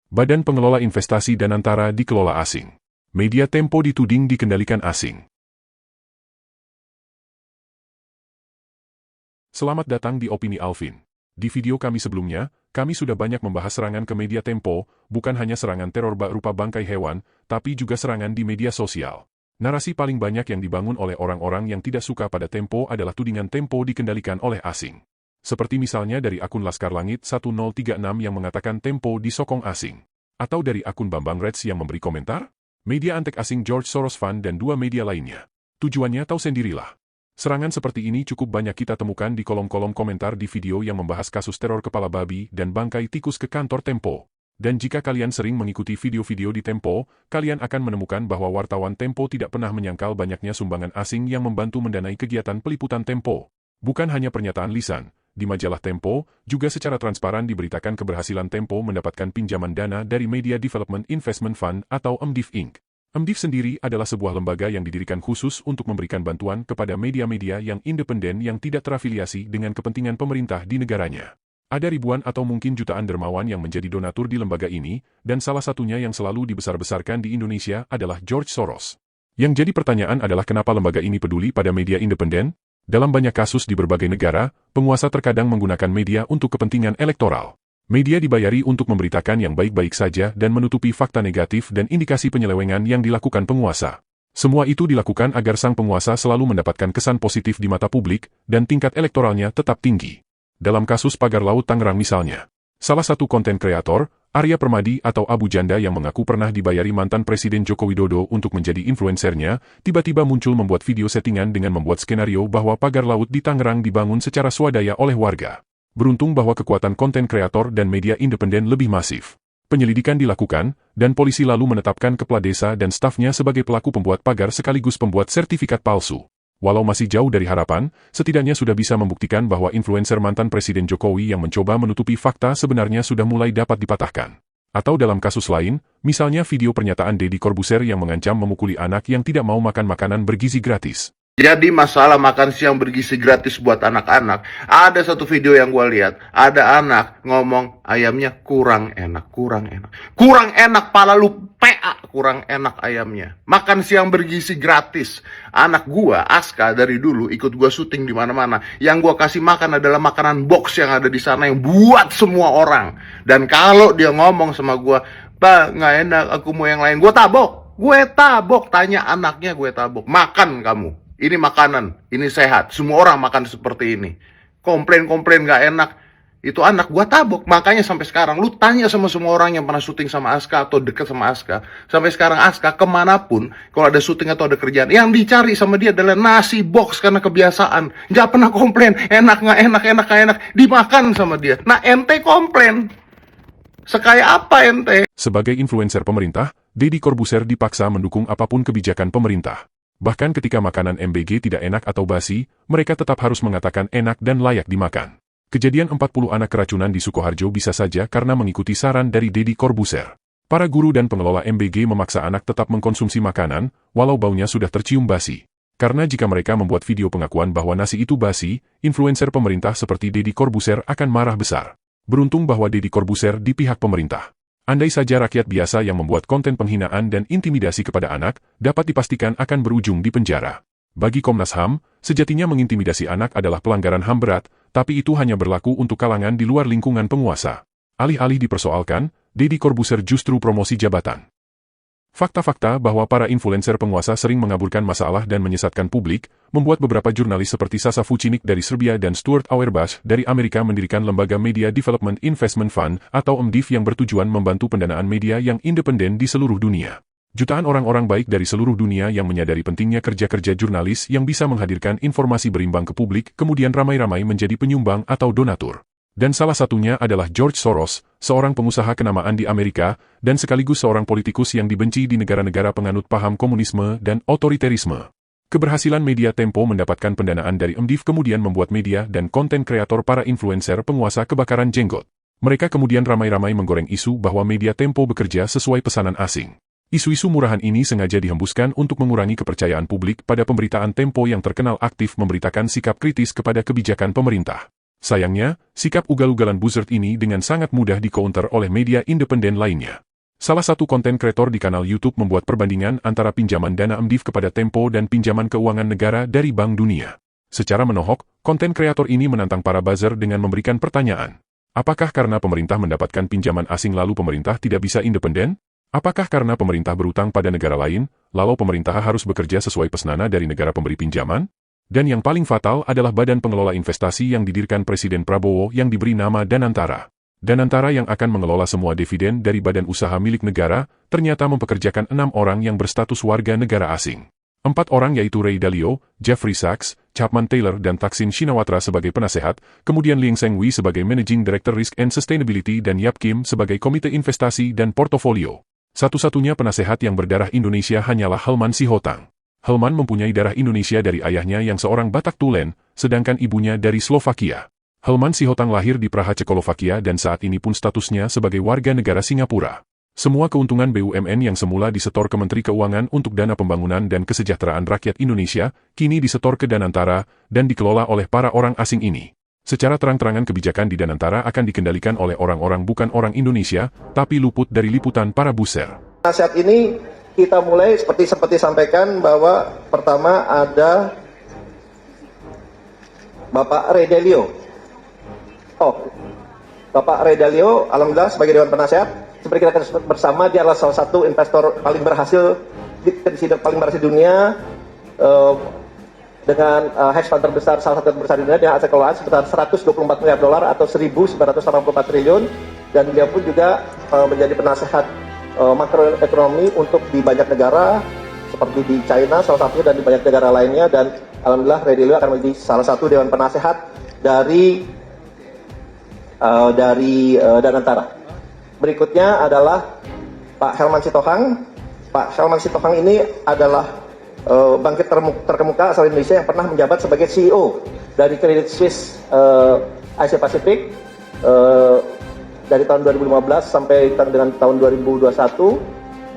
Badan Pengelola Investasi Danantara dikelola asing. Media Tempo dituding dikendalikan asing. Selamat datang di Opini Alvin. Di video kami sebelumnya, kami sudah banyak membahas serangan ke media Tempo, bukan hanya serangan teror berupa bangkai hewan, tapi juga serangan di media sosial. Narasi paling banyak yang dibangun oleh orang-orang yang tidak suka pada Tempo adalah tudingan Tempo dikendalikan oleh asing. Seperti misalnya dari akun Laskar Langit 1036 yang mengatakan Tempo disokong asing. Atau dari akun Bambang Reds yang memberi komentar, media antek asing George Soros Fund dan dua media lainnya. Tujuannya tahu sendirilah. Serangan seperti ini cukup banyak kita temukan di kolom-kolom komentar di video yang membahas kasus teror kepala babi dan bangkai tikus ke kantor Tempo. Dan jika kalian sering mengikuti video-video di Tempo, kalian akan menemukan bahwa wartawan Tempo tidak pernah menyangkal banyaknya sumbangan asing yang membantu mendanai kegiatan peliputan Tempo. Bukan hanya pernyataan lisan, di majalah Tempo, juga secara transparan diberitakan keberhasilan Tempo mendapatkan pinjaman dana dari Media Development Investment Fund atau MDIF Inc. MDIF sendiri adalah sebuah lembaga yang didirikan khusus untuk memberikan bantuan kepada media-media yang independen yang tidak terafiliasi dengan kepentingan pemerintah di negaranya. Ada ribuan atau mungkin jutaan dermawan yang menjadi donatur di lembaga ini, dan salah satunya yang selalu dibesar-besarkan di Indonesia adalah George Soros. Yang jadi pertanyaan adalah kenapa lembaga ini peduli pada media independen? Dalam banyak kasus di berbagai negara, penguasa terkadang menggunakan media untuk kepentingan elektoral. Media dibayari untuk memberitakan yang baik-baik saja dan menutupi fakta negatif dan indikasi penyelewengan yang dilakukan penguasa. Semua itu dilakukan agar sang penguasa selalu mendapatkan kesan positif di mata publik dan tingkat elektoralnya tetap tinggi. Dalam kasus Pagar Laut Tangerang misalnya, salah satu konten kreator, Arya Permadi atau Abu Janda yang mengaku pernah dibayari mantan Presiden Joko Widodo untuk menjadi influencernya, tiba-tiba muncul membuat video settingan dengan membuat skenario bahwa pagar laut di Tangerang dibangun secara swadaya oleh warga. Beruntung bahwa kekuatan konten kreator dan media independen lebih masif. Penyelidikan dilakukan, dan polisi lalu menetapkan kepala desa dan stafnya sebagai pelaku pembuat pagar sekaligus pembuat sertifikat palsu. Walau masih jauh dari harapan, setidaknya sudah bisa membuktikan bahwa influencer mantan Presiden Jokowi yang mencoba menutupi fakta sebenarnya sudah mulai dapat dipatahkan. Atau dalam kasus lain, misalnya video pernyataan Deddy Corbuzier yang mengancam memukuli anak yang tidak mau makan makanan bergizi gratis. Jadi masalah makan siang bergizi gratis buat anak-anak. Ada satu video yang gue lihat, ada anak ngomong ayamnya kurang enak. Kurang enak, pala lu PA, kurang enak ayamnya. Makan siang bergizi gratis. Anak gue, Aska, dari dulu ikut gue syuting di mana-mana. Yang gue kasih makan adalah makanan box yang ada di sana yang buat semua orang. Dan kalau dia ngomong sama gue, "Pak, nggak enak, aku mau yang lain," gue tabok. Tanya anaknya, gue tabok. Makan kamu. Ini makanan, ini sehat. Semua orang makan seperti ini. Komplain gak enak. Itu anak gua tabok. Makanya sampai sekarang, lu tanya sama semua orang yang pernah syuting sama Aska atau deket sama Aska. Sampai sekarang Aska kemanapun, kalau ada syuting atau ada kerjaan, yang dicari sama dia adalah nasi box karena kebiasaan. Gak pernah komplain, enak gak enak. Dimakan sama dia. Nah ente komplain. Sekaya apa ente? Sebagai influencer pemerintah, Deddy Corbuzier dipaksa mendukung apapun kebijakan pemerintah. Bahkan ketika makanan MBG tidak enak atau basi, mereka tetap harus mengatakan enak dan layak dimakan. Kejadian 40 anak keracunan di Sukoharjo bisa saja karena mengikuti saran dari Deddy Corbuzier. Para guru dan pengelola MBG memaksa anak tetap mengkonsumsi makanan, walau baunya sudah tercium basi. Karena jika mereka membuat video pengakuan bahwa nasi itu basi, influencer pemerintah seperti Deddy Corbuzier akan marah besar. Beruntung bahwa Deddy Corbuzier di pihak pemerintah. Andai saja rakyat biasa yang membuat konten penghinaan dan intimidasi kepada anak, dapat dipastikan akan berujung di penjara. Bagi Komnas HAM, sejatinya mengintimidasi anak adalah pelanggaran HAM berat, tapi itu hanya berlaku untuk kalangan di luar lingkungan penguasa. Alih-alih dipersoalkan, Deddy Corbuzier justru promosi jabatan. Fakta-fakta bahwa para influencer penguasa sering mengaburkan masalah dan menyesatkan publik, membuat beberapa jurnalis seperti Sasa Vucinic dari Serbia dan Stuart Auerbach dari Amerika mendirikan lembaga Media Development Investment Fund atau MDIF yang bertujuan membantu pendanaan media yang independen di seluruh dunia. Jutaan orang-orang baik dari seluruh dunia yang menyadari pentingnya kerja-kerja jurnalis yang bisa menghadirkan informasi berimbang ke publik kemudian ramai-ramai menjadi penyumbang atau donatur. Dan salah satunya adalah George Soros, seorang pengusaha kenamaan di Amerika, dan sekaligus seorang politikus yang dibenci di negara-negara penganut paham komunisme dan otoriterisme. Keberhasilan media Tempo mendapatkan pendanaan dari MDIF kemudian membuat media dan konten kreator para influencer penguasa kebakaran jenggot. Mereka kemudian ramai-ramai menggoreng isu bahwa media Tempo bekerja sesuai pesanan asing. Isu-isu murahan ini sengaja dihembuskan untuk mengurangi kepercayaan publik pada pemberitaan Tempo yang terkenal aktif memberitakan sikap kritis kepada kebijakan pemerintah. Sayangnya, sikap ugal-ugalan Buzzard ini dengan sangat mudah di-counter oleh media independen lainnya. Salah satu konten kreator di kanal YouTube membuat perbandingan antara pinjaman dana MDIF kepada Tempo dan pinjaman keuangan negara dari Bank Dunia. Secara menohok, konten kreator ini menantang para buzzer dengan memberikan pertanyaan. Apakah karena pemerintah mendapatkan pinjaman asing lalu pemerintah tidak bisa independen? Apakah karena pemerintah berutang pada negara lain, lalu pemerintah harus bekerja sesuai pesanan dari negara pemberi pinjaman? Dan yang paling fatal adalah badan pengelola investasi yang didirikan Presiden Prabowo yang diberi nama Danantara. Danantara yang akan mengelola semua dividen dari badan usaha milik negara, ternyata mempekerjakan 6 orang yang berstatus warga negara asing. 4 orang yaitu Ray Dalio, Jeffrey Sachs, Chapman Taylor dan Thaksin Shinawatra sebagai penasehat, kemudian Liang Senghui sebagai Managing Director Risk and Sustainability dan Yap Kim sebagai Komite Investasi dan Portofolio. Satu-satunya penasehat yang berdarah Indonesia hanyalah Helman Sihotang. Helman mempunyai darah Indonesia dari ayahnya yang seorang Batak Tulen, sedangkan ibunya dari Slovakia. Helman Sihotang lahir di Praha, Cekoslovakia dan saat ini pun statusnya sebagai warga negara Singapura. Semua keuntungan BUMN yang semula disetor ke Menteri Keuangan untuk dana pembangunan dan kesejahteraan rakyat Indonesia, kini disetor ke Danantara dan dikelola oleh para orang asing ini. Secara terang-terangan kebijakan di Danantara akan dikendalikan oleh orang-orang bukan orang Indonesia, tapi luput dari liputan para buzzer. Nasihat ini kita mulai seperti sampaikan bahwa pertama ada Bapak Ray Dalio. Bapak Ray Dalio, alhamdulillah sebagai Dewan Penasehat, seperti kita bersama, dia adalah salah satu investor paling berhasil di dunia, dengan hedge fund terbesar, salah satu terbesar di dunia, dengan aset kelolaan sekitar 124 miliar dolar atau 1.984 triliun, dan dia pun juga menjadi penasehat makroekonomi untuk di banyak negara, seperti di China salah satunya dan di banyak negara lainnya, dan alhamdulillah Ray Dalio akan menjadi salah satu Dewan Penasehat dari Danantara. Berikutnya adalah Pak Helman Sitohang. Pak Helman Sitohang ini adalah bangkit terkemuka asal Indonesia yang pernah menjabat sebagai CEO dari Credit Suisse Asia Pacific dari tahun 2015 sampai dengan tahun 2021,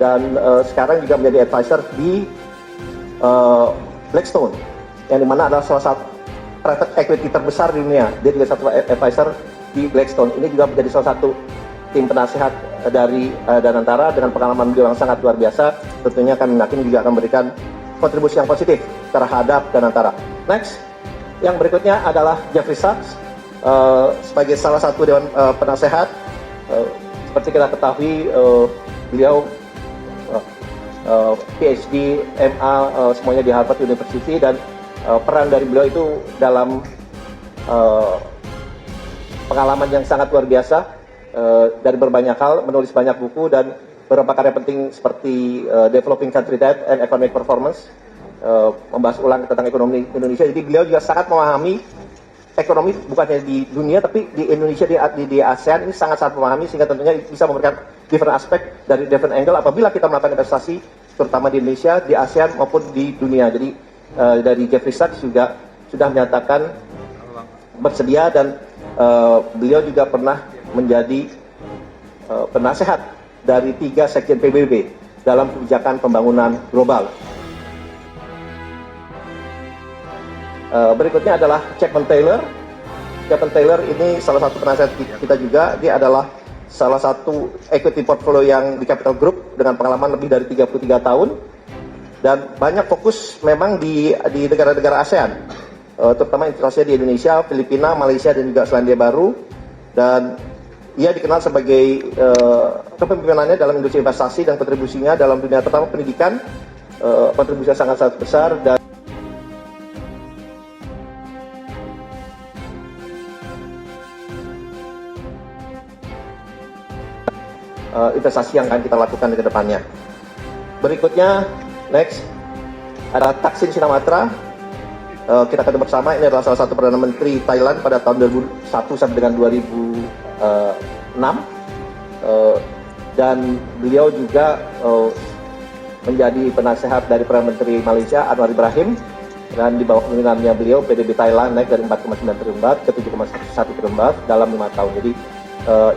dan sekarang juga menjadi advisor di Blackstone, yang dimana adalah salah satu private equity terbesar di dunia. Dia juga satu advisor di Blackstone. Ini juga menjadi salah satu tim penasehat dari Danantara dengan pengalaman beliau yang sangat luar biasa. Tentunya kami yakin juga akan memberikan kontribusi yang positif terhadap Danantara. Next, yang berikutnya adalah Jeffrey Sachs sebagai salah satu Dewan Penasehat. Seperti kita ketahui, beliau PhD, MA, semuanya di Harvard University, dan peran dari beliau itu dalam pengalaman yang sangat luar biasa. Dari berbanyak hal, menulis banyak buku dan beberapa karya penting seperti Developing Country Debt and Economic Performance, membahas ulang tentang ekonomi Indonesia. Jadi beliau juga sangat memahami ekonomi bukan hanya di dunia tapi di Indonesia, di ASEAN ini sangat-sangat memahami, sehingga tentunya bisa memberikan different aspek dari different angle apabila kita melakukan investasi terutama di Indonesia, di ASEAN maupun di dunia. Jadi dari Jeffrey Sachs juga sudah menyatakan bersedia, dan beliau juga pernah menjadi penasehat dari 3 sekjen PBB dalam kebijakan pembangunan global. Berikutnya adalah Chapman Taylor. Chapman Taylor ini salah satu penasehat kita juga. Dia adalah salah satu equity portfolio yang di Capital Group dengan pengalaman lebih dari 33 tahun. Dan banyak fokus memang di negara-negara ASEAN, terutama investasinya di Indonesia, Filipina, Malaysia, dan juga Selandia Baru. Dan ia dikenal sebagai kepemimpinannya dalam industri investasi dan kontribusinya dalam dunia terutama pendidikan, kontribusinya sangat-sangat besar, dan investasi yang akan kita lakukan ke depannya. Berikutnya, next, ada Thaksin Shinawatra. Kita ketemu bersama, ini adalah salah satu Perdana Menteri Thailand pada tahun 2001 sampai dengan 2006, dan beliau juga menjadi penasehat dari Perdana Menteri Malaysia Anwar Ibrahim, dan di bawah kepemimpinannya beliau PDB Thailand naik dari 4,9 triliun baht ke 7,1 triliun baht dalam 5 tahun. Jadi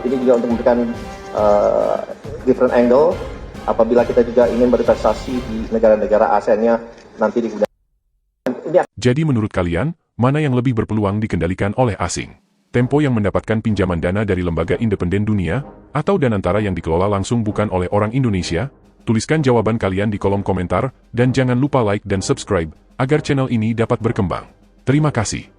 ini juga untuk memberikan different angle apabila kita juga ingin berinvestasi di negara-negara ASEAN-nya nanti di kemudian. Jadi menurut kalian, mana yang lebih berpeluang dikendalikan oleh asing? Tempo yang mendapatkan pinjaman dana dari lembaga independen dunia, atau Danantara yang dikelola langsung bukan oleh orang Indonesia? Tuliskan jawaban kalian di kolom komentar, dan jangan lupa like dan subscribe, agar channel ini dapat berkembang. Terima kasih.